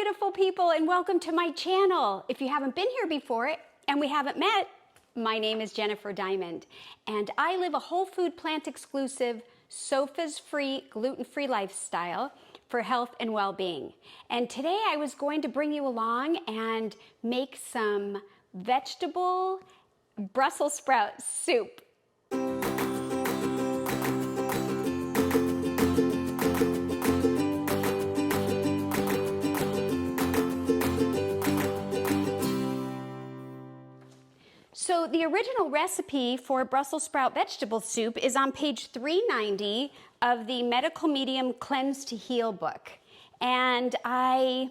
beautiful people, and welcome to my channel. If you haven't been here before and we haven't met, my name is Jennifer Diamond, and I live a whole food plant exclusive, SOFAs-free, gluten-free lifestyle for health and well-being. And today I was going to bring you along and make some vegetable Brussels sprout soup. So the original recipe for Brussels sprout vegetable soup is on page 390 of the Medical Medium Cleanse to Heal book. And I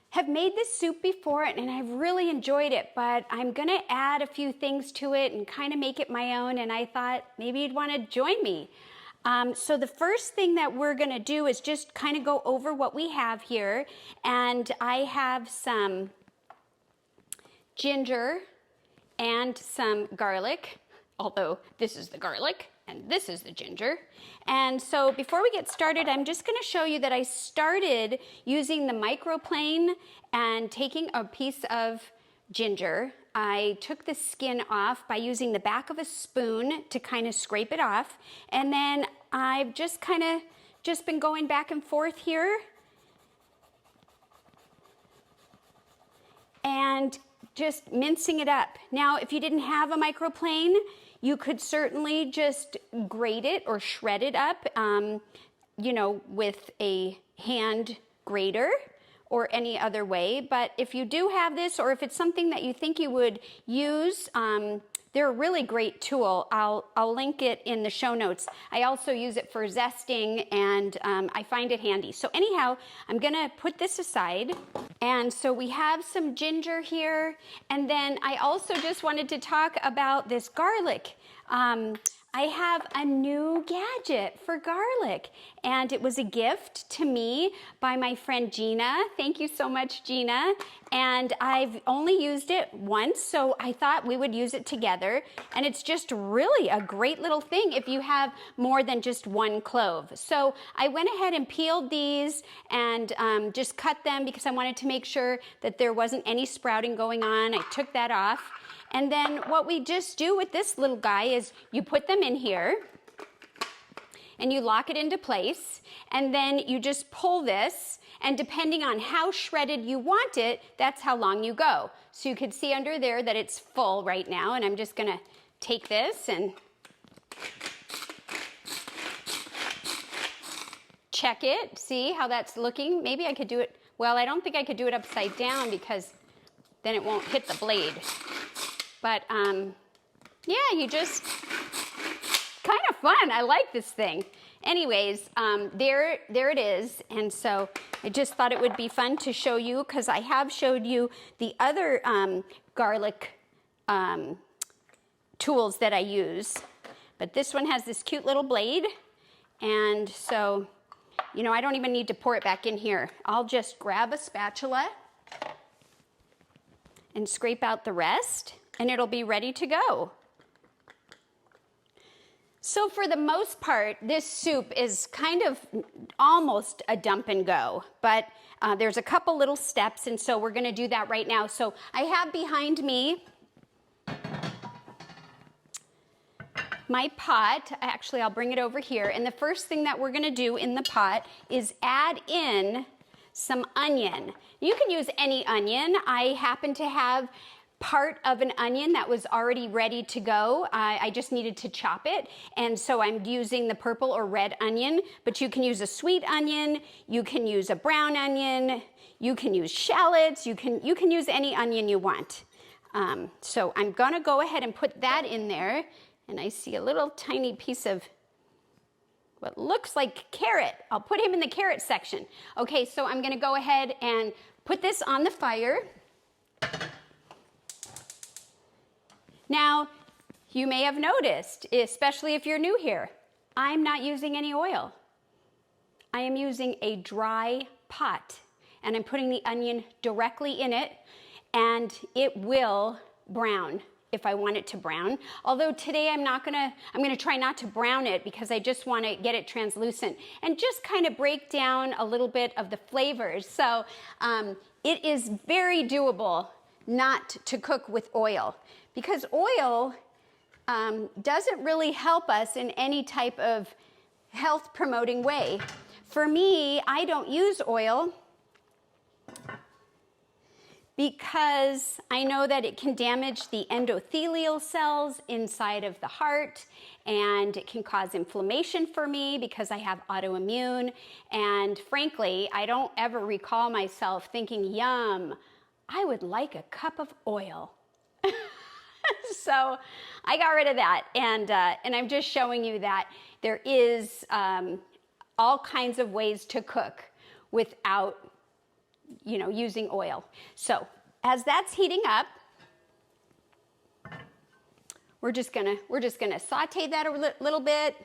have made this soup before and I've really enjoyed it, but I'm gonna add a few things to it and kind of make it my own, and I thought maybe you'd want to join me. So the first thing that we're gonna do is just kind of go over what we have here. And I have some ginger and some garlic, although this is the garlic and this is the ginger. And so before we get started, I'm just going to show you that I started using the microplane and taking a piece of ginger. I took the skin off by using the back of a spoon to kind of scrape it off, and then I've just been going back and forth here and just mincing it up. Now, if you didn't have a microplane, you could certainly just grate it or shred it up, with a hand grater or any other way. But if you do have this, or if it's something that you think you would use, they're a really great tool. I'll link it in the show notes. I also use it for zesting, and I find it handy. So anyhow, I'm gonna put this aside. And so we have some ginger here, and then I also just wanted to talk about this garlic. I have a new gadget for garlic, and it was a gift to me by my friend Gina. Thank you so much, Gina. And I've only used it once, so I thought we would use it together. And it's just really a great little thing if you have more than just one clove. So I went ahead and peeled these and just cut them because I wanted to make sure that there wasn't any sprouting going on. I took that off. And then what we just do with this little guy is you put them in here and you lock it into place, and then you just pull this, and depending on how shredded you want it, that's how long you go. So you can see under there that it's full right now, and I'm just gonna take this and check it, see how that's looking. Maybe I could do it, well, I don't think I could do it upside down because then it won't hit the blade. But yeah, you just, kind of fun. I like this thing. Anyways, there it is. And so I just thought it would be fun to show you, because I have showed you the other garlic tools that I use. But this one has this cute little blade. And so, I don't even need to pour it back in here. I'll just grab a spatula and scrape out the rest, and it'll be ready to go. So for the most part, this soup is kind of almost a dump and go, but there's a couple little steps, and so we're gonna do that right now. So I have behind me my pot. Actually, I'll bring it over here, and the first thing that we're gonna do in the pot is add in some onion. You can use any onion. I happen to have part of an onion that was already ready to go. I just needed to chop it, and so I'm using the purple or red onion, but you can use a sweet onion, you can use a brown onion, you can use shallots, you can use any onion you want. So I'm gonna go ahead and put that in there, and I see a little tiny piece of what looks like carrot. I'll put him in the carrot section. Okay, so I'm gonna go ahead and put this on the fire. Now, you may have noticed, especially if you're new here, I'm not using any oil. I am using a dry pot, and I'm putting the onion directly in it, and it will brown if I want it to brown. Although today I'm gonna try not to brown it because I just wanna get it translucent and just kind of break down a little bit of the flavors. So it is very doable not to cook with oil, because oil doesn't really help us in any type of health promoting way. For me, I don't use oil because I know that it can damage the endothelial cells inside of the heart, and it can cause inflammation for me because I have autoimmune. And frankly, I don't ever recall myself thinking, yum, I would like a cup of oil. So I got rid of that, and I'm just showing you that there is all kinds of ways to cook without, you know, using oil. So as that's heating up, we're just gonna saute that a little bit.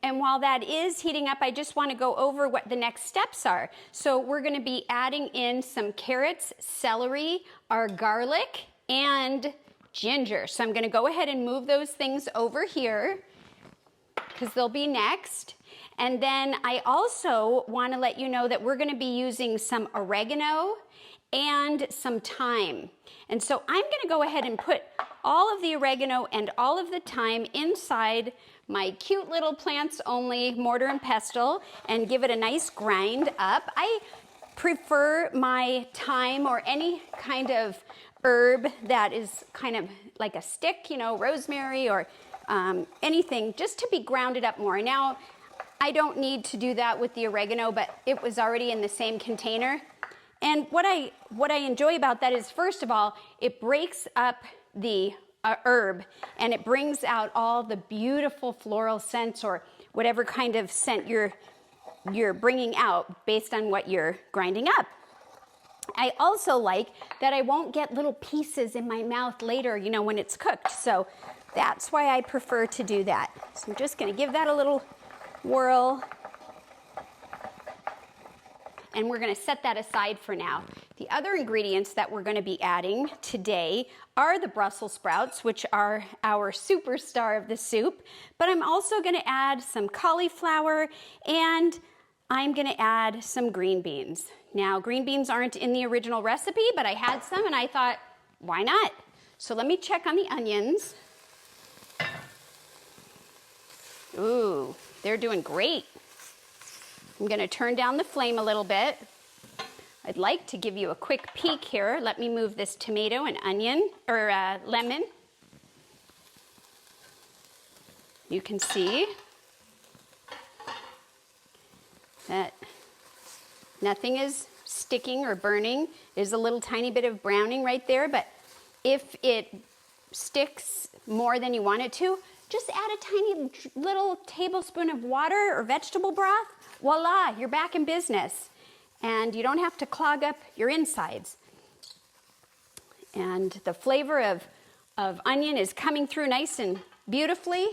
And while that is heating up, I just want to go over what the next steps are. So we're going to be adding in some carrots, celery, our garlic, and ginger. So I'm going to go ahead and move those things over here because they'll be next. And then I also want to let you know that we're going to be using some oregano and some thyme. And so I'm going to go ahead and put all of the oregano and all of the thyme inside my cute little plants only mortar and pestle and give it a nice grind up. I prefer my thyme or any kind of herb that is kind of like a stick, you know, rosemary or anything, just to be grounded up more. Now, I don't need to do that with the oregano, but it was already in the same container. And what I enjoy about that is, first of all, it breaks up the herb, and it brings out all the beautiful floral scents or whatever kind of scent you're bringing out based on what you're grinding up. I also like that I won't get little pieces in my mouth later, you know, when it's cooked. So that's why I prefer to do that. So I'm just going to give that a little whirl. And we're going to set that aside for now. The other ingredients that we're going to be adding today are the Brussels sprouts, which are our superstar of the soup. But I'm also going to add some cauliflower, and I'm going to add some green beans. Now, green beans aren't in the original recipe, but I had some and I thought, why not? So let me check on the onions. Ooh, they're doing great. I'm going to turn down the flame a little bit. I'd like to give you a quick peek here. Let me move this tomato and onion, or lemon. You can see that nothing is sticking or burning. There's a little tiny bit of browning right there, but if it sticks more than you want it to, just add a tiny little tablespoon of water or vegetable broth. Voila, you're back in business. And you don't have to clog up your insides. And the flavor of onion is coming through nice and beautifully.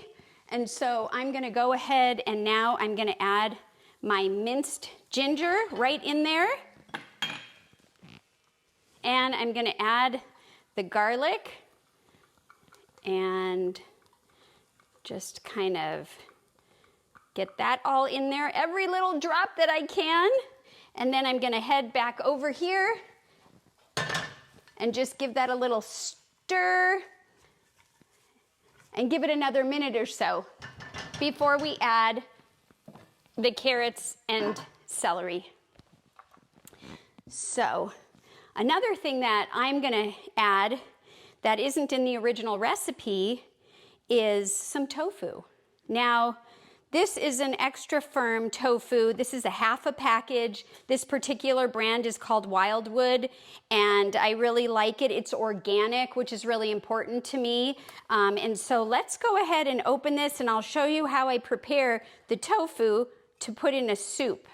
And so I'm going to go ahead and now I'm going to add my minced ginger right in there. And I'm going to add the garlic and just kind of get that all in there, every little drop that I can. And then I'm gonna head back over here and just give that a little stir and give it another minute or so before we add the carrots and celery. So another thing that I'm gonna add that isn't in the original recipe is some tofu. Now, this is an extra firm tofu. This is a half a package. This particular brand is called Wildwood, and I really like it. It's organic, which is really important to me. And so let's go ahead and open this, and I'll show you how I prepare the tofu to put in a soup.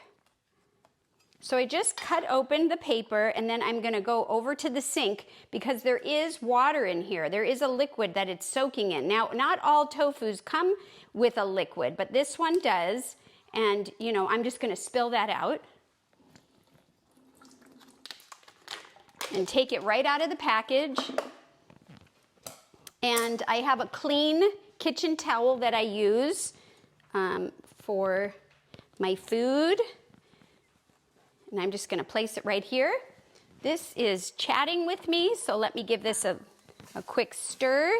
So I just cut open the paper, and then I'm going to go over to the sink because there is water in here. There is a liquid that it's soaking in. Now, not all tofus come with a liquid, but this one does. And, you know, I'm just going to spill that out. and take it right out of the package. And I have a clean kitchen towel that I use for my food. And I'm just gonna place it right here. This is chatting with me, so let me give this a quick stir.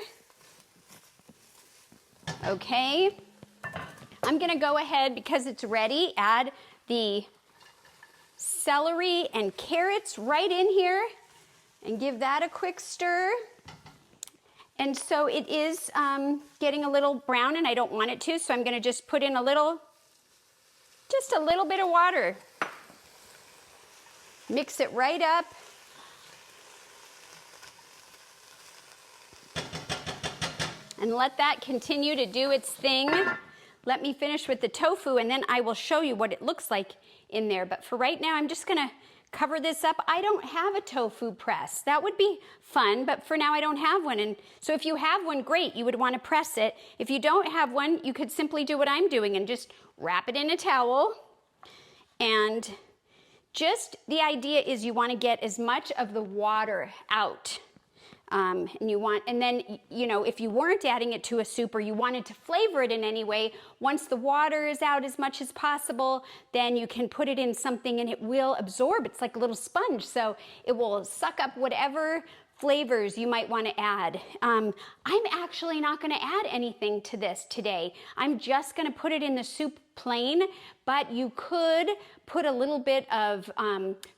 Okay. I'm gonna go ahead, because it's ready, add the celery and carrots right in here and give that a quick stir. And so it is getting a little brown, and I don't want it to, so I'm gonna just put in just a little bit of water. Mix it right up. And let that continue to do its thing. Let me finish with the tofu, and then I will show you what it looks like in there. But for right now, I'm just gonna cover this up. I don't have a tofu press. That would be fun, but for now I don't have one. And so if you have one, great, you would want to press it. If you don't have one, you could simply do what I'm doing and just wrap it in a towel. And just the idea is you want to get as much of the water out. And then, you know, if you weren't adding it to a soup or you wanted to flavor it in any way, once the water is out as much as possible, then you can put it in something and it will absorb. It's like a little sponge, so it will suck up whatever flavors you might want to add. I'm actually not going to add anything to this today. I'm just going to put it in the soup plain, but you could put a little bit of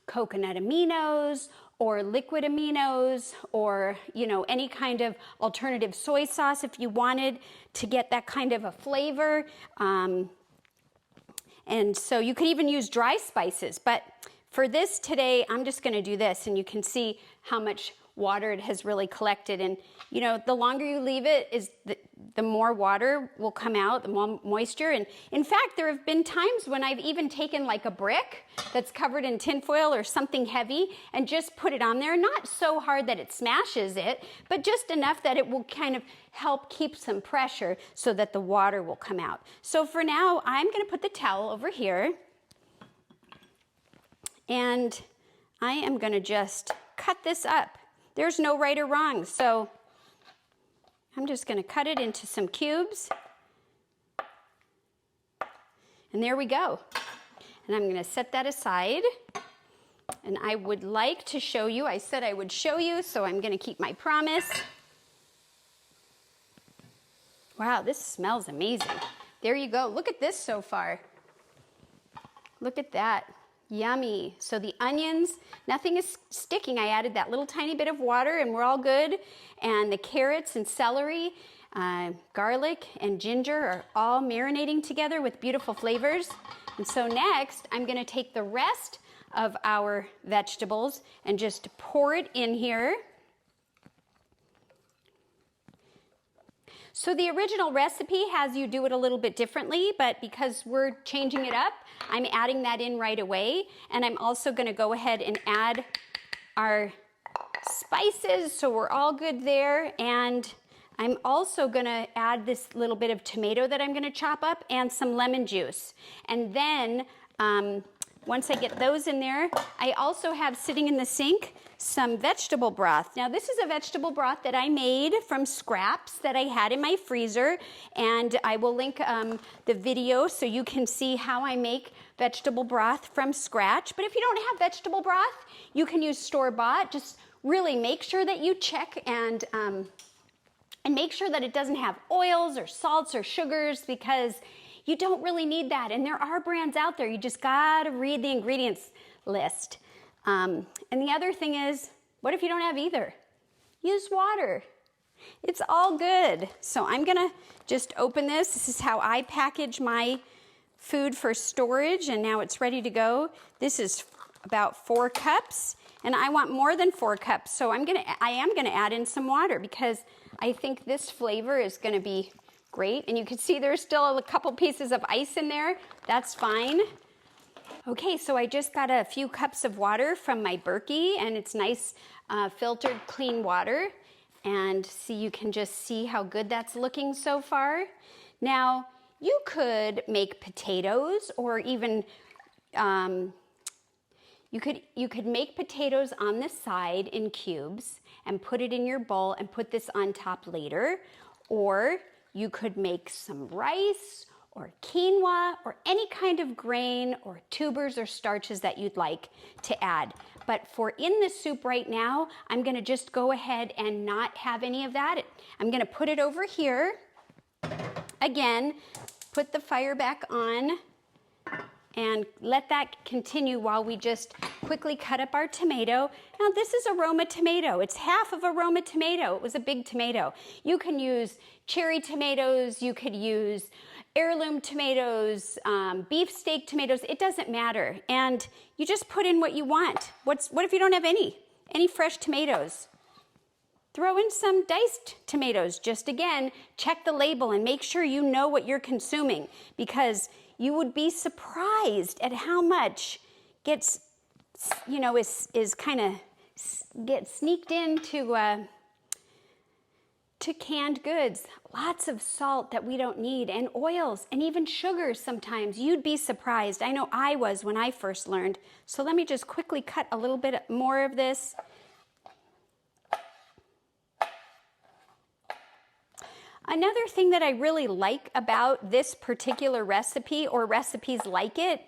coconut aminos or liquid aminos, or, you know, any kind of alternative soy sauce if you wanted to get that kind of a flavor. And so you could even use dry spices, but for this today, I'm just gonna do this, and you can see how much water it has really collected. And you know, the longer you leave it, the more water will come out, the more moisture. And in fact, there have been times when I've even taken like a brick that's covered in tinfoil or something heavy and just put it on there, not so hard that it smashes it, but just enough that it will kind of help keep some pressure so that the water will come out. So for now, I'm gonna put the towel over here, and I am gonna just cut this up. There's no right or wrong, so I'm just gonna cut it into some cubes. And there we go. And I'm gonna set that aside. And I would like to show you, I said I would show you, so I'm gonna keep my promise. Wow, this smells amazing. There you go, look at this so far. Look at that. Yummy. So the onions, nothing is sticking. I added that little tiny bit of water and we're all good. And the carrots and celery, garlic and ginger are all marinating together with beautiful flavors. And so next, I'm going to take the rest of our vegetables and just pour it in here. So the original recipe has you do it a little bit differently, but because we're changing it up, I'm adding that in right away. And I'm also gonna go ahead and add our spices, so we're all good there. And I'm also gonna add this little bit of tomato that I'm gonna chop up and some lemon juice. And then once I get those in there, I also have sitting in the sink some vegetable broth. Now this is a vegetable broth that I made from scraps that I had in my freezer, and I will link the video so you can see how I make vegetable broth from scratch. But if you don't have vegetable broth, you can use store-bought. Just really make sure that you check and make sure that it doesn't have oils or salts or sugars, because you don't really need that. And there are brands out there. You just gotta read the ingredients list. And the other thing is, what if you don't have either? Use water. It's all good. So I'm gonna just open this. This is how I package my food for storage, and now it's ready to go. This is about 4 cups, and I want more than 4 cups. So I am gonna add in some water, because I think this flavor is gonna be great. And you can see there's still a couple pieces of ice in there. That's fine. Okay, so I just got a few cups of water from my Berkey, and it's nice filtered clean water. And you can just see how good that's looking so far. Now, you could make potatoes, or even You could make potatoes on the side in cubes and put it in your bowl and put this on top later. Or you could make some rice or quinoa or any kind of grain or tubers or starches that you'd like to add. But for in the soup right now, I'm gonna just go ahead and not have any of that. I'm gonna put it over here. Again, put the fire back on and let that continue while we just quickly cut up our tomato. Now this is a Roma tomato. It's half of a Roma tomato. It was a big tomato. You can use cherry tomatoes, you could use heirloom tomatoes, beefsteak tomatoes, it doesn't matter. And you just put in what you want. What if you don't have any fresh tomatoes? Throw in some diced tomatoes. Just again, check the label and make sure you know what you're consuming, because you would be surprised at how much gets, you know, is kind of gets sneaked into to canned goods. Lots of salt that we don't need, and oils, and even sugars sometimes. You'd be surprised. I know I was when I first learned. So let me just quickly cut a little bit more of this. Another thing that I really like about this particular recipe, or recipes like it,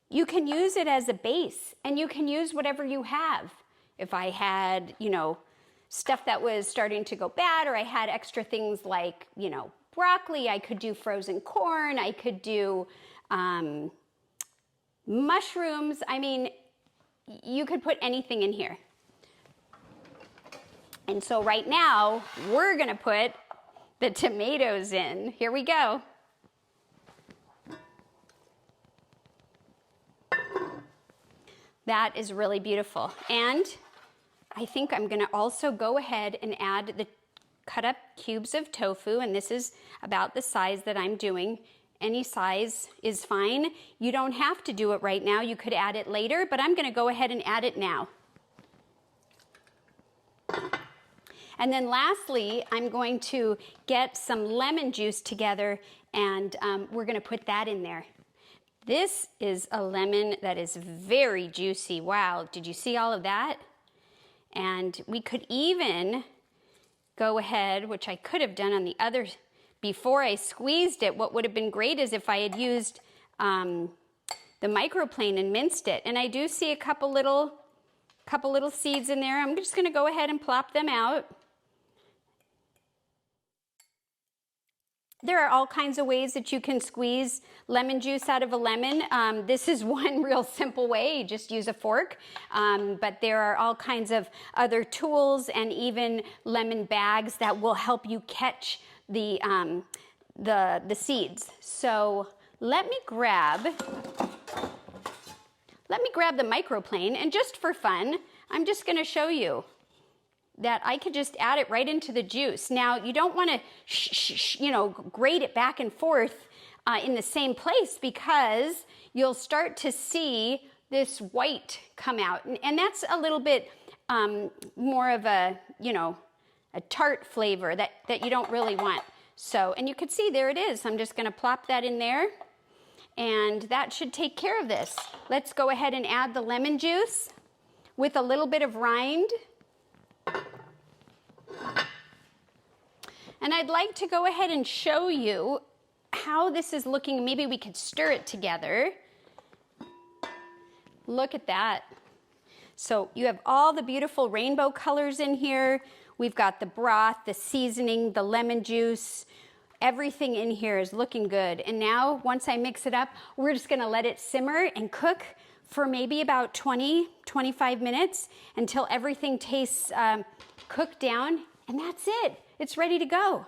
you can use it as a base, and you can use whatever you have. If I had, you know, stuff that was starting to go bad, or I had extra things like, you know, broccoli, I could do frozen corn, I could do mushrooms. I mean, you could put anything in here. And so right now, we're gonna put the tomatoes in. Here we go. That is really beautiful. And I think I'm gonna also go ahead and add the cut up cubes of tofu, and this is about the size that I'm doing. Any size is fine. You don't have to do it right now. You could add it later, but I'm gonna go ahead and add it now. And then lastly, I'm going to get some lemon juice together, and we're gonna put that in there. This is a lemon that is very juicy. Wow, did you see all of that? And we could even go ahead, which I could have done on the other, before I squeezed it, what would have been great is if I had used the microplane and minced it. And I do see a couple little seeds in there. I'm just gonna go ahead and plop them out. There are all kinds of ways that you can squeeze lemon juice out of a lemon. This is one real simple way. You just use a fork. But there are all kinds of other tools and even lemon bags that will help you catch the seeds. So let me grab the microplane, and just for fun, I'm just going to show you that I could just add it right into the juice. Now, you don't want to, grate it back and forth in the same place, because you'll start to see this white come out. And that's a little bit more of a tart flavor that you don't really want. So, and you can see there it is. I'm just going to plop that in there, and that should take care of this. Let's go ahead and add the lemon juice with a little bit of rind. And I'd like to go ahead and show you how this is looking. Maybe we could stir it together. Look at that. So you have all the beautiful rainbow colors in here. We've got the broth, the seasoning, the lemon juice. Everything in here is looking good. And now, once I mix it up, we're just gonna let it simmer and cook for maybe about 20-25 minutes until everything tastes cooked down, and that's it. It's ready to go.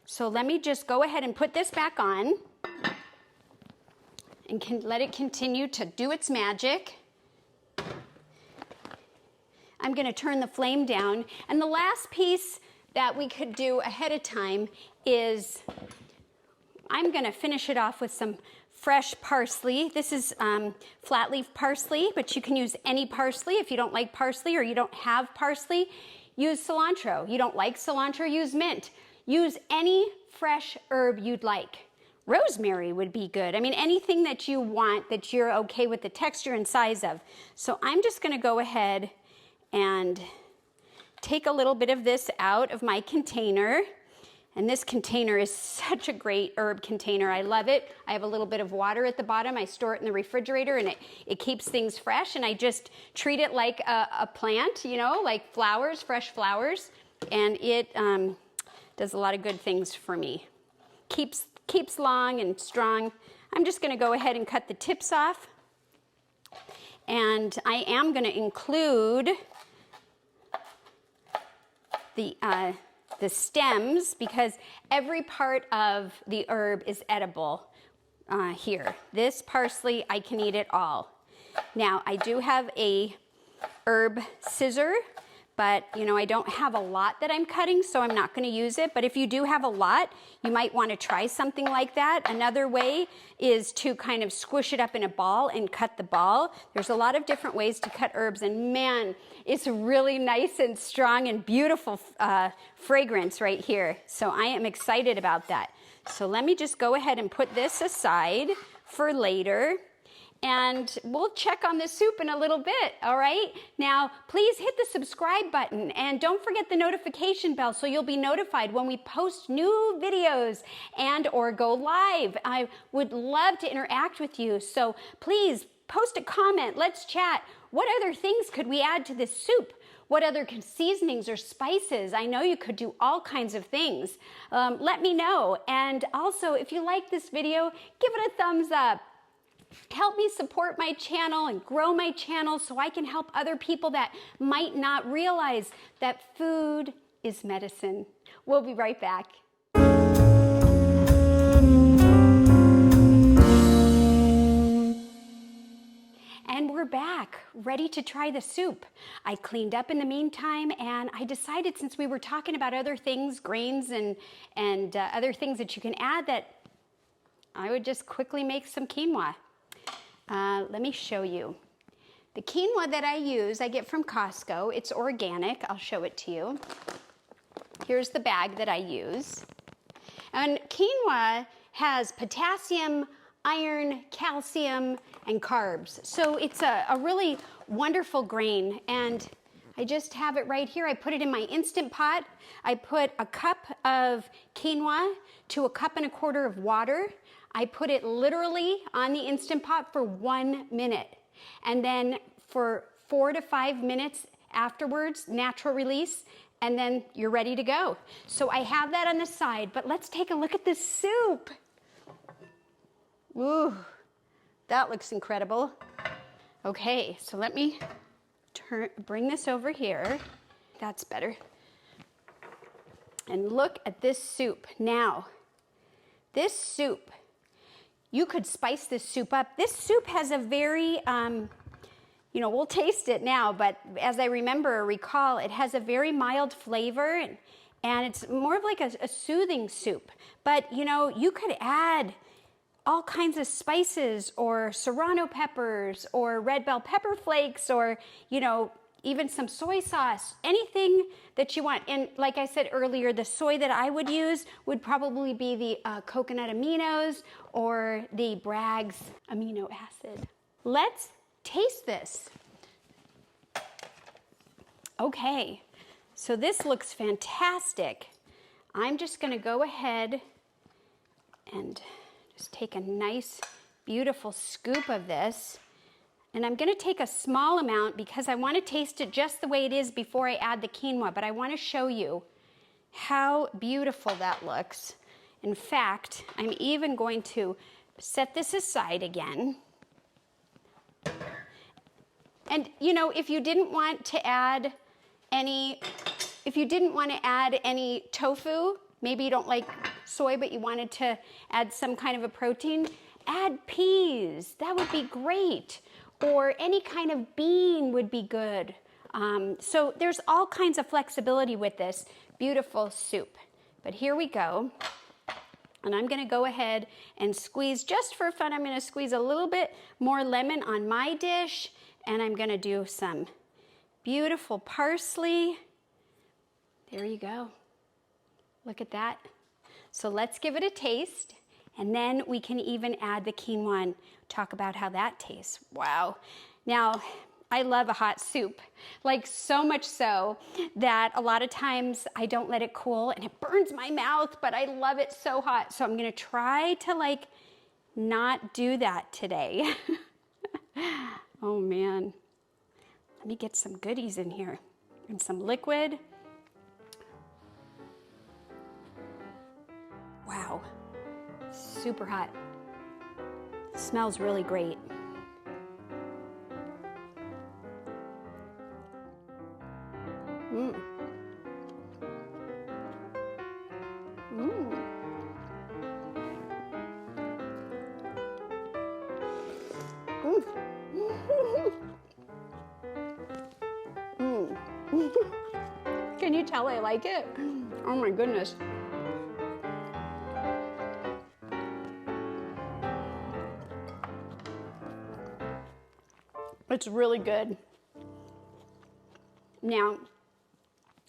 So let me just go ahead and put this back on and let it continue to do its magic. I'm gonna turn the flame down. And the last piece that we could do ahead of time is I'm gonna finish it off with some fresh parsley. This is flat leaf parsley, but you can use any parsley. If you don't like parsley or you don't have parsley, use cilantro. You don't like cilantro, use mint. Use any fresh herb you'd like. rosemary would be good. I mean, anything that you want that you're okay with the texture and size of. So I'm just gonna go ahead and take a little bit of this out of my container. And this container is such a great herb container. I love it. I have a little bit of water at the bottom. I store it in the refrigerator and it keeps things fresh. And I just treat it like a plant, you know, like flowers, fresh flowers. And it does a lot of good things for me. Keeps long and strong. I'm just gonna go ahead and cut the tips off. And I am gonna include the stems, because every part of the herb is edible here. This parsley, I can eat it all. Now, I do have a herb scissor, but you know, I don't have a lot that I'm cutting, so I'm not gonna use it. But if you do have a lot, you might wanna try something like that. Another way is to kind of squish it up in a ball and cut the ball. There's a lot of different ways to cut herbs, and man, it's really nice and strong and beautiful fragrance right here. So I am excited about that. So let me just go ahead and put this aside for later. And we'll check on the soup in a little bit, all right? Now, please hit the subscribe button and don't forget the notification bell so you'll be notified when we post new videos and or go live. I would love to interact with you, so please post a comment, let's chat. What other things could we add to this soup? What other seasonings or spices? I know you could do all kinds of things. Let me know. And also, if you like this video, give it a thumbs up. Help me support my channel and grow my channel so I can help other people that might not realize that food is medicine. We'll be right back. And we're back, ready to try the soup. I cleaned up in the meantime, and I decided, since we were talking about other things, grains and other things that you can add, that I would just quickly make some quinoa. Let me show you. The quinoa that I use, I get from Costco. It's organic. I'll show it to you. Here's the bag that I use. And quinoa has potassium, iron, calcium, and carbs. So it's a really wonderful grain. And I just have it right here. I put it in my Instant Pot. I put a cup of quinoa to a cup and a quarter of water. I put it literally on the Instant Pot for 1 minute. And then for 4 to 5 minutes afterwards, natural release, and then you're ready to go. So I have that on the side, but let's take a look at this soup. Ooh, that looks incredible. Okay, so let me bring this over here. That's better. And look at this soup. Now, this soup, you could spice this soup up. This soup has a very, you know, we'll taste it now, but as I remember or recall, it has a very mild flavor, and it's more of like a soothing soup. But, you know, you could add all kinds of spices or serrano peppers or red bell pepper flakes or, you know, even some soy sauce, anything that you want. And like I said earlier, the soy that I would use would probably be the coconut aminos or the Bragg's amino acid. Let's taste this. Okay, so this looks fantastic. I'm just gonna go ahead and just take a nice, beautiful scoop of this. And I'm gonna take a small amount because I wanna taste it just the way it is before I add the quinoa, but I wanna show you how beautiful that looks. In fact, I'm even going to set this aside again. And you know, if you didn't want to add any tofu, maybe you don't like soy, but you wanted to add some kind of a protein, add peas, that would be great. Or any kind of bean would be good. So there's all kinds of flexibility with this beautiful soup. But here we go. And I'm gonna go ahead and squeeze, just for fun, I'm gonna squeeze a little bit more lemon on my dish, and I'm gonna do some beautiful parsley. There you go. Look at that. So let's give it a taste. And then we can even add the quinoa and talk about how that tastes. Wow. Now, I love a hot soup, like so much so that a lot of times I don't let it cool and it burns my mouth, but I love it so hot. So I'm gonna try to like not do that today. Oh man. Let me get some goodies in here and some liquid. Wow, super hot. Smells really great. Mm. Mm. Mm. Mm. Can you tell I like it? Oh my goodness. It's really good. Now,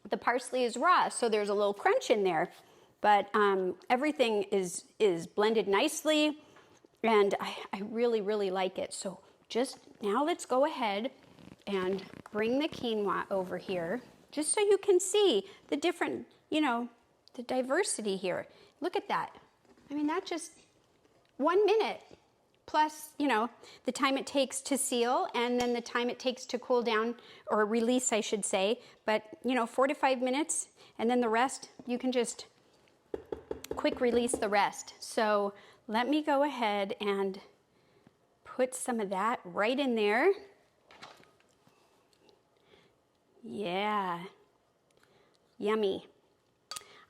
the parsley is raw, so there's a little crunch in there, but everything is blended nicely, and I really, really like it. So just now let's go ahead and bring the quinoa over here, just so you can see the different, you know, the diversity here. Look at that. I mean, that just 1 minute. Plus, you know, the time it takes to seal and then the time it takes to cool down, or release, I should say. But, you know, 4 to 5 minutes, and then the rest, you can just quick release the rest. So let me go ahead and put some of that right in there. Yeah, yummy.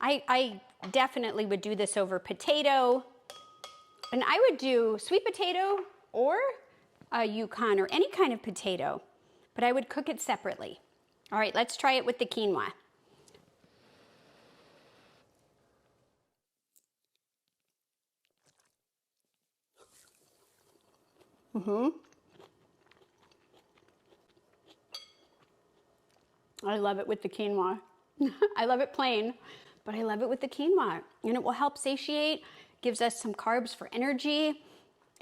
I definitely would do this over potato. And I would do sweet potato or a Yukon or any kind of potato, but I would cook it separately. All right, let's try it with the quinoa. I love it with the quinoa. I love it plain, but I love it with the quinoa. And it will help satiate, gives us some carbs for energy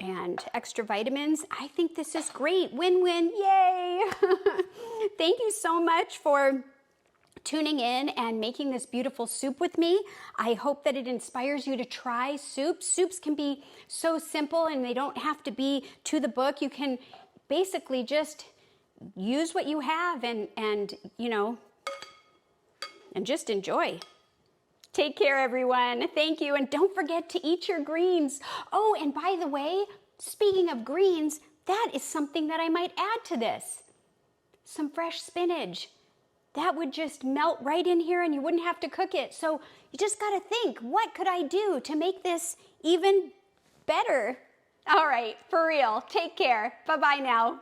and extra vitamins. I think this is great. Win-win, yay! Thank you so much for tuning in and making this beautiful soup with me. I hope that it inspires you to try soups. Soups can be so simple and they don't have to be to the book. You can basically just use what you have and you know, and just enjoy. Take care, everyone. Thank you. And don't forget to eat your greens. Oh, and by the way, speaking of greens, that is something that I might add to this. Some fresh spinach. That would just melt right in here and you wouldn't have to cook it. So you just got to think, what could I do to make this even better? All right, for real. Take care. Bye-bye now.